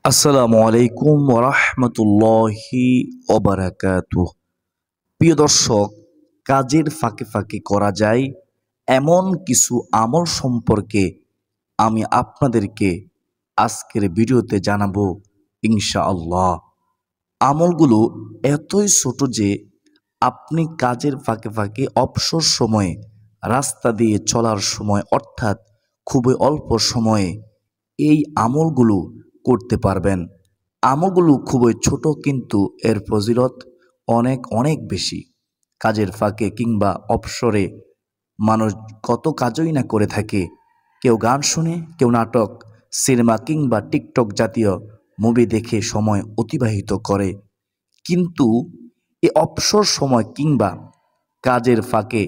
আসসালামু আলাইকুম ওরহমতুল্লাহি ওবারাকাতুহ। প্রিয় দর্শক, কাজের ফাঁকে ফাঁকে করা যায় এমন কিছু আমল সম্পর্কে আমি আপনাদেরকে আজকের ভিডিওতে জানাবো ইনশাআল্লাহ। আমলগুলো এতই ছোট যে আপনি কাজের ফাঁকে ফাঁকে অবসর সময়ে রাস্তা দিয়ে চলার সময় অর্থাৎ খুবই অল্প সময়ে এই আমলগুলো করতে পারবেন। আমলগুলো খুবই ছোট কিন্তু এর ফজিলত অনেক অনেক বেশি। কাজের ফাঁকে কিংবা অবসরে মানুষ কত কাজই না করে থাকে। কেউ গান শুনে, কেউ নাটক, সিনেমা কিংবা টিকটক জাতীয় মুভি দেখে সময় অতিবাহিত করে। কিন্তু এই অবসর সময় কিংবা কাজের ফাঁকে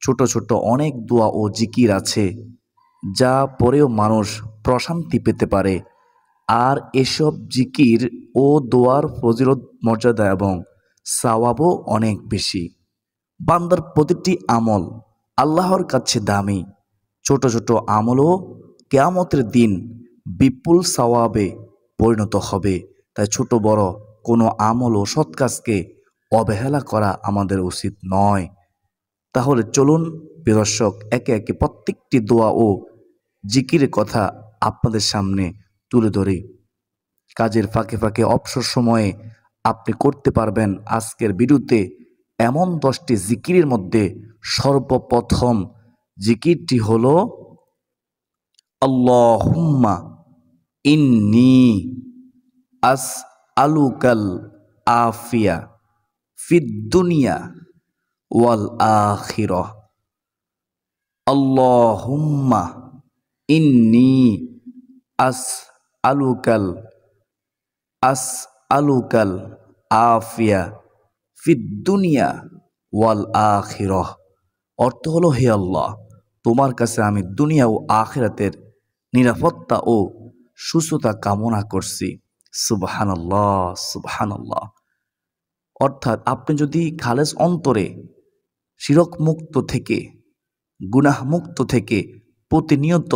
ছোট ছোট অনেক দোয়া ও জিকির আছে যা পরেও মানুষ প্রশান্তি পেতে পারে। আর এসব জিকির ও দোয়ার ফজিলত, মর্যাদা এবং সওয়াবও অনেক বেশি। বান্দার প্রতিটি আমল আল্লাহর কাছে দামি। ছোট ছোট আমলও কিয়ামতের দিন বিপুল সওয়াবে পরিণত হবে। তাই ছোট বড় কোনো আমল ও সৎ কাজকে অবহেলা করা আমাদের উচিত নয়। তাহলে চলুন প্রিয় দর্শক, একে একে প্রত্যেকটি দোয়া ও জিকিরের কথা আপনাদের সামনে তুলে ধরি। কাজের ফাঁকে ফাঁকে অবসর সময়ে আপনি করতে পারবেন আজকের ভিডিওতে এমন 10টি জিকিরের মধ্যে সর্বপ্রথম জিকিরটি হলো আল্লাহুম্মা ইন্নী আসআলুকাল আফিয়া ফিদ দুনিয়া ওয়াল আখিরাহ। আল্লাহুম্মা ইন্নী আসআলুকাল আসআলুকাল আফিয়া ফিদ দুনিয়া ওয়াল আখিরাহ। অর্থ হলো, হে আল্লাহ, তোমার কাছে আমি দুনিয়া ও আখিরাতের নিরাপত্তা ও সুস্থতা কামনা করছি। সুবহানাল্লাহ, সুবহানাল্লাহ। অর্থাৎ আপনি যদি খালেস অন্তরে শিরক মুক্ত থেকে, গুনাহ মুক্ত থেকে প্রতিনিয়ত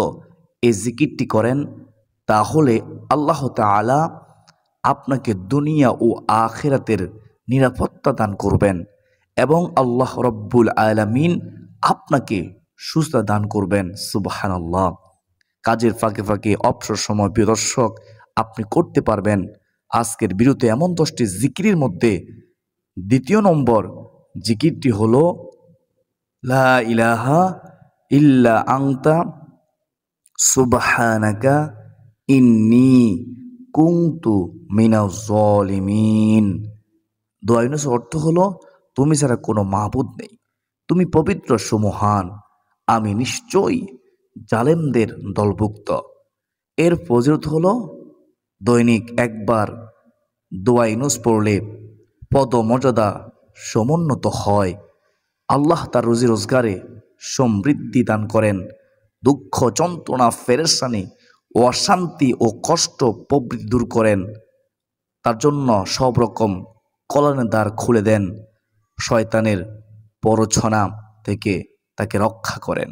এই জিকিরটি করেন, তাহলে আল্লাহ তাআলা আপনাকে দুনিয়া ও আখিরাতের নিরাপত্তা দান করবেন এবং আল্লাহ রব্বুল আলামিন আপনাকে সুস্থতা দান করবেন। সুবহানাল্লাহ। কাজের ফাঁকে ফাঁকে অবসর সময় প্রিয় দর্শক আপনি করতে পারবেন আজকের ভিডিওতে এমন 10টি জিকিরের মধ্যে দ্বিতীয় নম্বর জিকিরটি হলো লা ইলাহা ইল্লা আনতা সুবহানাকা ইন্নী কুনতু মিনাজ জালিমিন। দোয়াইনস অর্থ হলো, তুমি ছাড়া কোনো মাবুদ নেই, তুমি পবিত্র সুমহান, আমি নিশ্চয়ই জালেমদের দলভুক্ত। এর ফজিলত হলো, দৈনিক একবার দোয়াইনুস পড়লে পদমর্যাদা সমুন্নত হয়। আল্লাহ তার রুজি রোজগারে সমৃদ্ধি দান করেন। দুঃখ, যন্ত্রণা, পেরেশানি, অশান্তি ও কষ্ট প্রভৃতি দূর করেন। তার জন্য সব রকম কল্যাণের দ্বার খুলে দেন। শয়তানের প্ররোচনা থেকে তাকে রক্ষা করেন।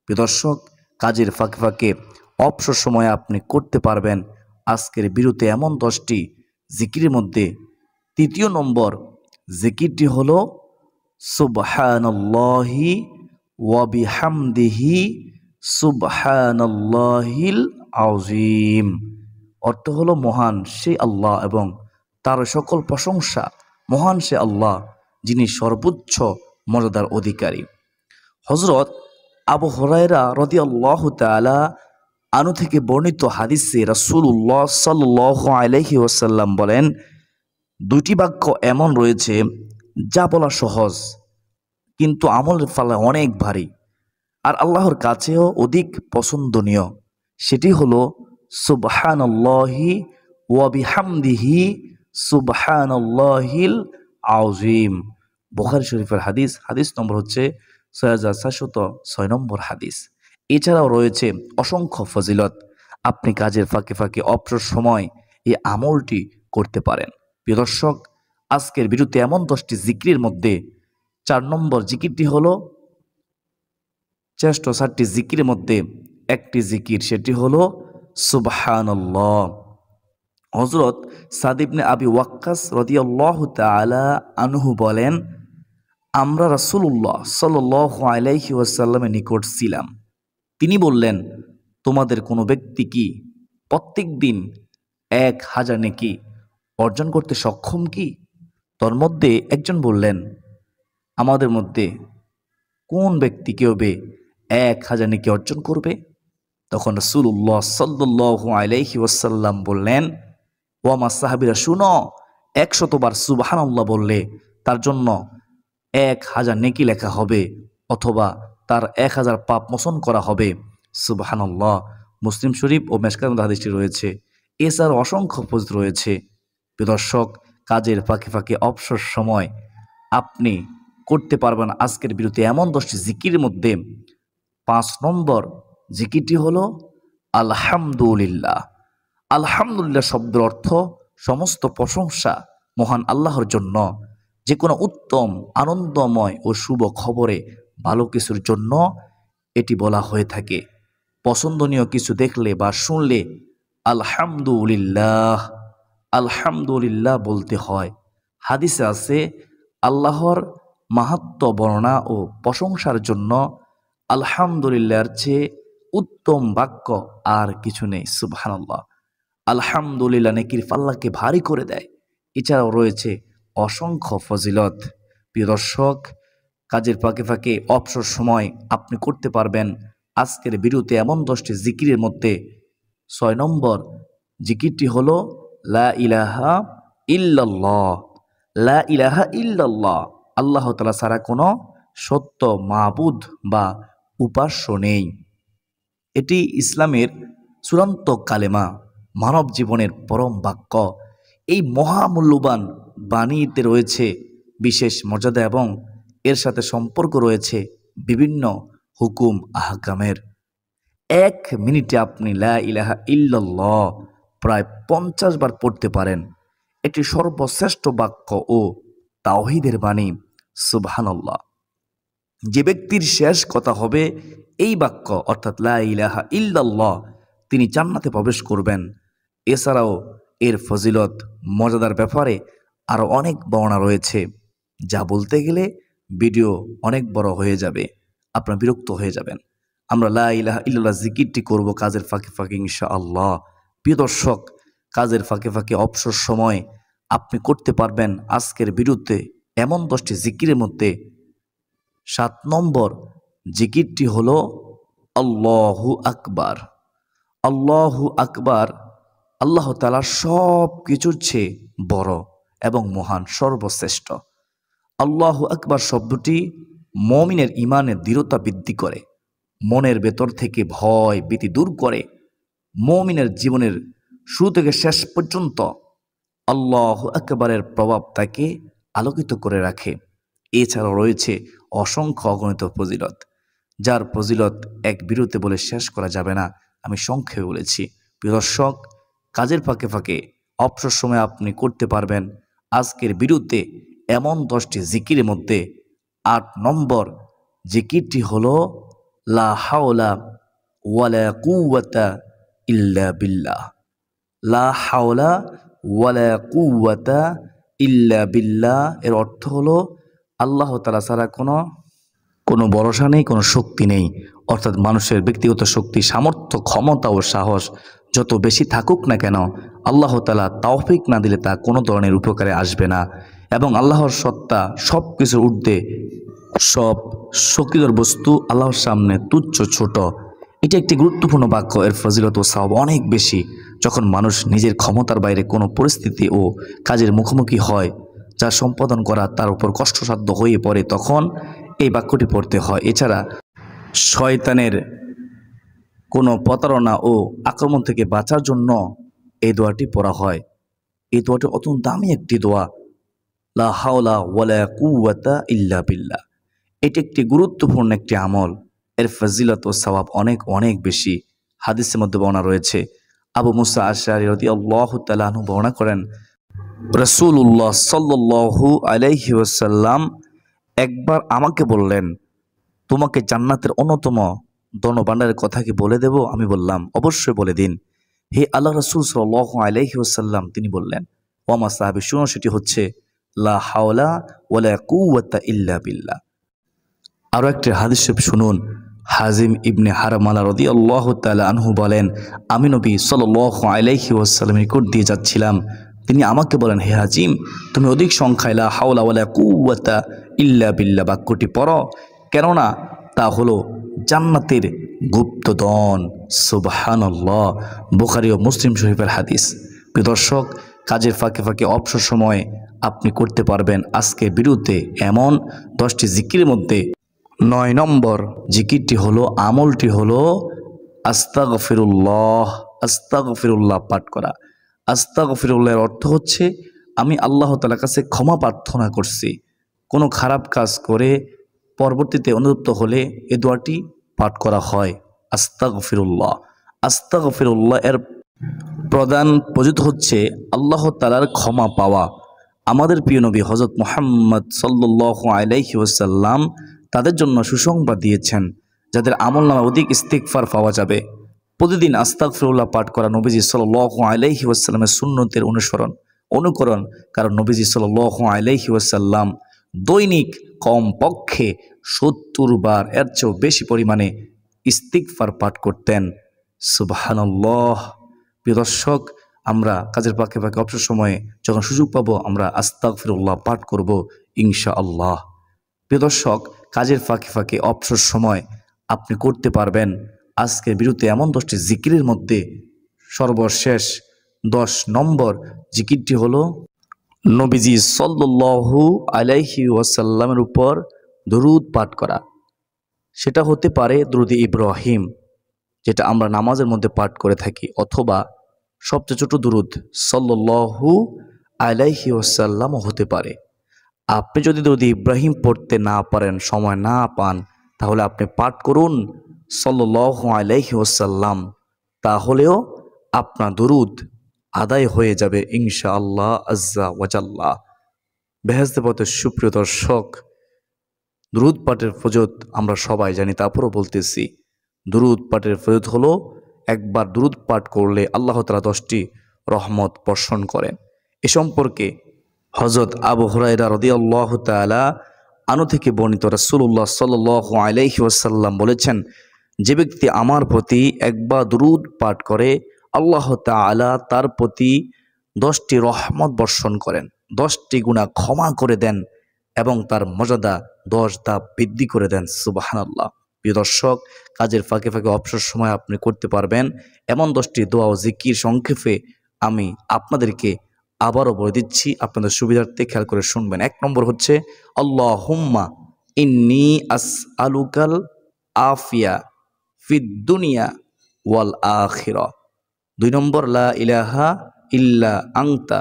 প্রিয় দর্শক, কাজের ফাঁকে ফাঁকে অবসর সময়ে আপনি করতে পারবেন আজকের ভিডিওতে এমন 10টি জিকিরের মধ্যে তৃতীয় নম্বর জিকিরটি হলো সুবহানাল্লাহি ওয়া বিহামদিহি সুবহানাল্লাহিল আযীম। অর্থ হলো, মহান সে আল্লাহ এবং তার সকল প্রশংসা, মহান সে আল্লাহ যিনি সর্বোচ্চ মর্যাদার অধিকারী। হযরত আবু হুরায়রা রাদিয়াল্লাহু তাআলা আনহু থেকে বর্ণিত হাদিসে রাসূলুল্লাহ সাল্লাল্লাহু আলাইহি ওয়াসাল্লাম বলেন, দুটি বাক্য এমন রয়েছে যা বলা সহজ কিন্তু আমলের ফলে অনেক ভারী আর আল্লাহর কাছেও অধিক পছন্দনীয়। সেটি হলো সুবহানাল্লাহি ওয়া বিহামদিহি সুবহানাল্লাহিল আযীম। বুখারী শরীফের হাদিস, হাদিস নম্বর হচ্ছে ৬৪০৬ নম্বর হাদিস। এছাড়াও রয়েছে অসংখ্য ফজিলত। আপনি কাজের ফাঁকে ফাঁকে অবসর সময় এই আমলটি করতে পারেন। প্রিয় দর্শক, আজকের ভিডিওতে এমন 10টি জিকিরের মধ্যে 4 নম্বর জিকিরটি হলো, শ্রেষ্ঠ 7টি জিকিরের মধ্যে একটি জিকির, সেটি হলো সুবহানাল্লাহ। হযরত সাদ ইবনে আবি ওয়াক্কাস রাদিয়াল্লাহু তাআলা আনহু বলেন, আমরা রাসূলুল্লাহ সাল্লাল্লাহু আলাইহি ওয়াসাল্লামের নিকট ছিলাম। তিনি বললেন, তোমাদের কোনো ব্যক্তি কি প্রত্যেক দিন 1000 নেকি অর্জন করতে সক্ষম কি? তোর মধ্যে একজন বললেন, আমাদের মধ্যে কোন ব্যক্তি কেউবে 1000 নেকি অর্জন করবে? তখন রাসূলুল্লাহ সাল্লাল্লাহু আলাইহি ওয়াসাল্লাম বললেন, ও আমার সাহাবীরা শুনো, 100 বার সুবহানাল্লাহ বললে তার জন্য 1000 নেকি লেখা হবে, অথবা তার 1000 পাপ মোচন করা হবে। সুবহানাল্লাহ। মুসলিম শরীফ ও মেশকাতের মধ্যে হাদিসটি রয়েছে। এছাড়াও অসংখ্য ফজিলত রয়েছে। প্রিয় দর্শক, কাজের ফাঁকে ফাঁকে অবসর সময় আপনি করতে পারবেন আজকের বিরতি এমন 10টি জিকিরের মধ্যে 5 নম্বর জিকিরটি হলো আলহামদুলিল্লাহ। আলহামদুলিল্লাহ শব্দের অর্থ সমস্ত প্রশংসা মহান আল্লাহর জন্য। যে কোনো উত্তম, আনন্দময় ও শুভ খবরে ভালো কিছুর জন্য এটি বলা হয়ে থাকে। পছন্দনীয় কিছু দেখলে বা শুনলে আলহামদুলিল্লাহ আলহামদুলিল্লাহ বলতে হয়। হাদিসে আছে, আল্লাহর মাহাত্ম্য বর্ণনা ও প্রশংসার জন্য আলহামদুলিল্লাহর চেয়ে উত্তম বাক্য আর কিছু নেই। সুবহানাল্লাহ। আলহামদুলিল্লাহ নেকির পাল্লাকে ভারী করে দেয়। এছাড়াও রয়েছে অসংখ্য ফজিলত। প্রিয় দর্শক, কাজের ফাঁকে ফাঁকে অবসর সময় আপনি করতে পারবেন আজকের বিরুতে এমন 10টি জিকিরের মধ্যে 6 নম্বর জিকিরটি হলো লা ইলাহা ইল্লাল্লাহ। লা ইলাহা ইল্লাল্লাহ, আল্লাহ তাআলা ছাড়া কোনো সত্য মাবুদ বা উপাস্য নেই। এটি ইসলামের চূড়ান্ত কালেমা, মানব জীবনের পরম বাক্য। এই মহামূল্যবান বাণীতে রয়েছে বিশেষ মর্যাদা এবং এর সাথে সম্পর্ক রয়েছে বিভিন্ন হুকুম আহকামের। 1 মিনিটে আপনি লা ইলাহা ইল্লাল্লাহ প্রায় 50 বার পড়তে পারেন। এটি সর্বশ্রেষ্ঠ বাক্য ও তাওহীদের বাণী। সুবহানাল্লাহ। যে ব্যক্তির শেষ কথা হবে এই বাক্য অর্থাৎ লা ইলাহা ইল্লাল্লাহ, তিনি জান্নাতে প্রবেশ করবেন। এছাড়াও এর ফজিলত মর্যাদার ব্যাপারে আরও অনেক বর্ণনা রয়েছে, যা বলতে গেলে ভিডিও অনেক বড় হয়ে যাবে, আপনারা বিরক্ত হয়ে যাবেন। আমরা লা ইলাহা ইল্লাল্লাহ জিকিরটি করব কাজের ফাঁকে ফাঁকে ইনশাআল্লাহ। প্রিয় দর্শক, কাজের ফাঁকে ফাঁকে অবসর সময় আপনি করতে পারবেন আজকের বিরুদ্ধে এমন 10টি জিকিরের মধ্যে 7 নম্বর জিকিরটি হলো আল্লাহু আকবার। আল্লাহু আকবার আল্লাহ তাআলা সব কিছুর চেয়ে বড় এবং মহান, সর্বশ্রেষ্ঠ। আল্লাহু আকবার শব্দটি মুমিনের ঈমানের দৃঢ়তা বৃদ্ধি করে, মনের ভেতর থেকে ভয় ভীতি দূর করে। মুমিনের জীবনের শুরু থেকে শেষ পর্যন্ত আল্লাহু আকবারের প্রভাব তাকে আলোকিত করে রাখে। এছাড়াও রয়েছে অসংখ্য অগণিত ফজিলত, যার ফজিলত এক বিরতে বলে শেষ করা যাবে না। আমি সংক্ষেপে বলেছি। প্রিয় দর্শক, কাজের ফাঁকে ফাঁকে অবসর সময় আপনি করতে পারবেন আজকের বিরুতে এমন 10টি জিকিরের মধ্যে 8 নম্বর জিকিরটি হলো লা হাওলা ওয়ালা কুওয়াতা ইল্লা বিল্লাহ। লা হাওলা ওয়ালা কুওয়াতা ইল্লা বিল্লাহ এর অর্থ হলো আল্লাহ তাআলা ছাড়া কোনো ভরসা নেই, কোনো শক্তি নেই। অর্থাৎ মানুষের ব্যক্তিগত শক্তি, সামর্থ্য, ক্ষমতা ও সাহস যত বেশি থাকুক না কেন, আল্লাহ তাআলা তৌফিক না দিলে তা কোনো ধরনের উপকারে আসবে না। এবং আল্লাহর সত্তা সব কিছুর ঊর্ধ্বে, সব শক্তিধর বস্তু আল্লাহর সামনে তুচ্ছ, ছোট। এটা একটি গুরুত্বপূর্ণ বাক্য। এর ফজিলত ও সওয়াব অনেক বেশি। যখন মানুষ নিজের ক্ষমতার বাইরে কোনো পরিস্থিতি ও কাজের মুখোমুখি হয় যা সম্পাদন করা তার উপর কষ্টসাধ্য হয়ে পড়ে, তখন এই বাক্যটি পড়তে হয়। এছাড়া শয়তানের কোনো প্রতারণা ও আক্রমণ থেকে বাঁচার জন্য এই দোয়াটি পড়া হয়। এই দোয়াটি অত্যন্ত দামি একটি দোয়া, লা হাওলা ওয়ালা কুওয়াতা ইল্লা বিল্লাহ। এটি একটি গুরুত্বপূর্ণ একটি আমল। এর ফজিলত ও সওয়াব অনেক অনেক বেশি। হাদিসের মধ্যে বর্ণনা রয়েছে, আবু মুসা আশআরী রাদিয়াল্লাহু তাআলা আনহু বর্ণনা করেন, রাসূলুল্লাহ সাল্লাল্লাহু আলাইহি ওয়াসাল্লাম একবার আমাকে বললেন, তোমাকে জান্নাতের অন্যতম ধনভাণ্ডারের কথা কি বলে দেব? আমি বললাম, অবশ্যই বলে দিন। হে আল্লাহ রাসূল সাল্লাল্লাহু আলাইহি ওয়াসাল্লাম, তিনি বললেন, ও আমার সাহাবী শুনো, সেটি হচ্ছে লা হাওলা ওয়ালা কুওয়াতা ইল্লা বিল্লাহ। আরও একটি হাদিস শরীফ শুনুন, হাজিম ইবনে হারমালা রাদিয়াল্লাহু তাআলা আনহু বলেন, আমি নবী সাল্লাল্লাহু আলাইহি ওয়াসাল্লামের নিকট দিয়ে যাচ্ছিলাম, তিনি আমাকে বলেন, হে হাজিম, তুমি অধিক সংখ্যায় লা হাওলা ওয়ালা কুওয়াতা ইল্লা বিল্লাহ বাক্যটি পড়ো, কেননা তা হলো জান্নাতের গুপ্তধন। সুবহানাল্লাহ। বুখারী ও মুসলিম শরীফের হাদিস। প্রিয় দর্শক, কাজের ফাঁকে ফাঁকে অবসর সময়ে আপনি করতে পারবেন আজকের বিরুদ্ধে এমন 10টি জিকিরের মধ্যে 9 নম্বর জিকিরটি হলো, আমলটি হলো আস্তাগফিরুল্লাহ। আস্তাগফিরুল্লাহ পাঠ করা। আস্তাগফিরুল্লাহর অর্থ হচ্ছে আমি আল্লাহ তাআলার কাছে ক্ষমা প্রার্থনা করছি। কোনো খারাপ কাজ করে পরবর্তীতে অনুতপ্ত হলে এ দোয়াটি পাঠ করা হয়, আস্তাগফিরুল্লাহ। আস্তাগফিরুল্লাহ এর প্রধান প্রযুক্ত হচ্ছে আল্লাহ তাআলার ক্ষমা পাওয়া। আমাদের প্রিয় নবী হযরত মুহাম্মদ সাল্লাল্লাহু আলাইহি ওয়াসাল্লাম তাদের জন্য সুসংবাদ দিয়েছেন, যাদের আমলনামা অধিক ইস্তিগফার পাওয়া যাবে। প্রতিদিন আস্তাগফিরুল্লাহ পাঠ করা নবীজি সাল্লাল্লাহু আলাইহি ওয়াসাল্লামের সুন্নতের অনুকরণ। কারণ নবীজি সাল্লাল্লাহু আলাইহি ওয়াসাল্লাম দৈনিক কমপক্ষে 70 বার এর চেয়েও বেশি পরিমাণে ইস্তিগফার পাঠ করতেন। সুবহানাল্লাহ। প্রিয় দর্শক, আমরা কাজের ফাঁকে ফাঁকে অবসর সময়ে যখন সুযোগ পাবো আমরা আস্তাগফিরুল্লাহ পাঠ করব ইনশাআল্লাহ। প্রিয় দর্শক, কাজের ফাঁকে ফাঁকে অবসর সময় আপনি করতে পারবেন আজকের বিরুদ্ধে এমন 10টি জিকিরের মধ্যে সর্বশেষ 10 নম্বর জিকিরটি হলো নবীজি সাল্লাল্লাহু আলাইহি ওয়াসাল্লামের উপর দরুদ পাঠ করা। সেটা হতে পারে দরুদ ইব্রাহিম, যেটা আমরা নামাজের মধ্যে পাঠ করে থাকি, অথবা সবচেয়ে ছোট দরুদ সাল্লাল্লাহু আলাইহি ওয়াসাল্লাম হতে পারে। আপনি যদি দরুদ ইব্রাহিম পড়তে না পারেন, সময় না পান, তাহলে আপনি পাঠ করুন সাল্লাল্লাহু আলাইহি ওয়াসাল্লাম, তাহলেও আপনার দরুদ আদায় হয়ে যাবে ইনশাআল্লাহ আজ্জা ওয়াজাল্লাহ। বেহেশতের পথে সুপ্রিয় দর্শক, দরুদ পাঠের ফজিলত আমরা সবাই জানি, তারপরও বলতেছি, দরুদ পাঠের ফজিলত হলো একবার দরুদ পাঠ করলে আল্লাহ তাআলা 10টি রহমত বর্ষণ করেন। এ সম্পর্কে হযরত আবু হুরায়রা রাদিয়াল্লাহু তাআলা আনহু থেকে বর্ণিত, রাসূলুল্লাহ সাল্লাল্লাহু আলাইহি ওয়াসাল্লাম বলেছেন, যে ব্যক্তি আমার প্রতি একবার দরুদ পাঠ করে আল্লাহ তাআলা তার প্রতি 10টি রহমত বর্ষণ করেন, 10টি গুনাহ ক্ষমা করে দেন এবং তার মর্যাদা 10 ধাপ বৃদ্ধি করে দেন। সুবহানাল্লাহ। প্রিয় দর্শক, কাজের ফাঁকে ফাঁকে অবসর সময় আপনি করতে পারবেন এমন 10টি দোয়া ও জিকির সংক্ষেপে আমি আপনাদেরকে আবারও বলে দিচ্ছি, আপনাদের সুবিধার্থে খেয়াল করে শুনবেন। 1 নম্বর হচ্ছে আল্লাহুম্মা ইন্নী আসআলুকাল আফিয়া ফিদ দুনিয়া ওয়াল আখিরা। 2 নম্বর লা ইলাহা ইল্লা আনতা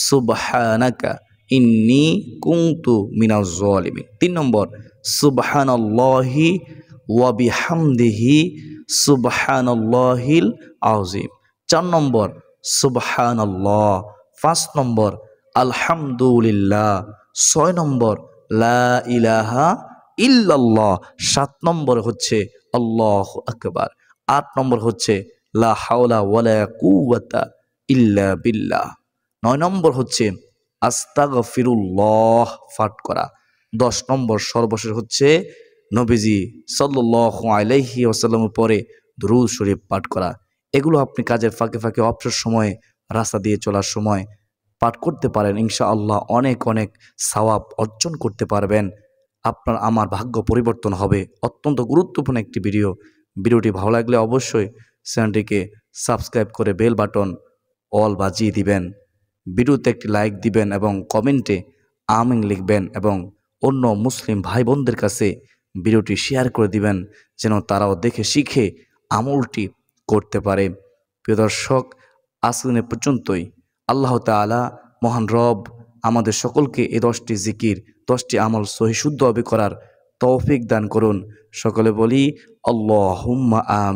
সুবহানাকা ইন্নী কুনতু মিনাজ জালিমিন। 3 নম্বর সুবহানাল্লাহি ওয়া বিহামদিহি সুবহানাল্লাহিল আযীম। 4 নম্বর সুবহানাল্লাহ। 5 নম্বর আলহামদুলিল্লাহ। 6 নম্বর লা ইলাহা ইল্লাল্লাহ। 7 নম্বর হচ্ছে আল্লাহু আকবার। 8 নম্বর হচ্ছে লা হাওলা ওয়ালা কুওয়াতা ইল্লা বিল্লাহ। 9 নম্বর হচ্ছে আস্তাগফিরুল্লাহ পাঠ করা। 10 নম্বর সর্বশেষ হচ্ছে নবীজি সাল্লাল্লাহু আলাইহি ওয়াসাল্লামের পরে দুরূদ শরীফ পাঠ করা। এগুলো আপনি কাজের ফাঁকে ফাঁকে অবসর সময়ে রাস্তা দিয়ে চলার সময় পাঠ করতে পারেন, ইনশাআল্লাহ অনেক অনেক সওয়াব অর্জন করতে পারবেন। আপনার আমার ভাগ্য পরিবর্তন হবে। অত্যন্ত গুরুত্বপূর্ণ একটি ভিডিওটি ভালো লাগলে অবশ্যই চ্যানেলটিকে সাবস্ক্রাইব করে বেল বাটন অল বাজিয়ে দিবেন। ভিডিওতে একটি লাইক দিবেন এবং কমেন্টে আমিন লিখবেন এবং অন্য মুসলিম ভাই বোনদের কাছে ভিডিওটি শেয়ার করে দিবেন, যেন তারাও দেখে শিখে আমলটি করতে পারে। প্রিয় দর্শক, আজকে পর্যন্তই। আল্লাহ তাআলা মহান রব আমাদের সকলকে এই 10টি জিকির 10টি আমল সহি শুদ্ধভাবে করার তৌফিক দান করুন। সকলে বলি আল্লাহুম্মা আমিন।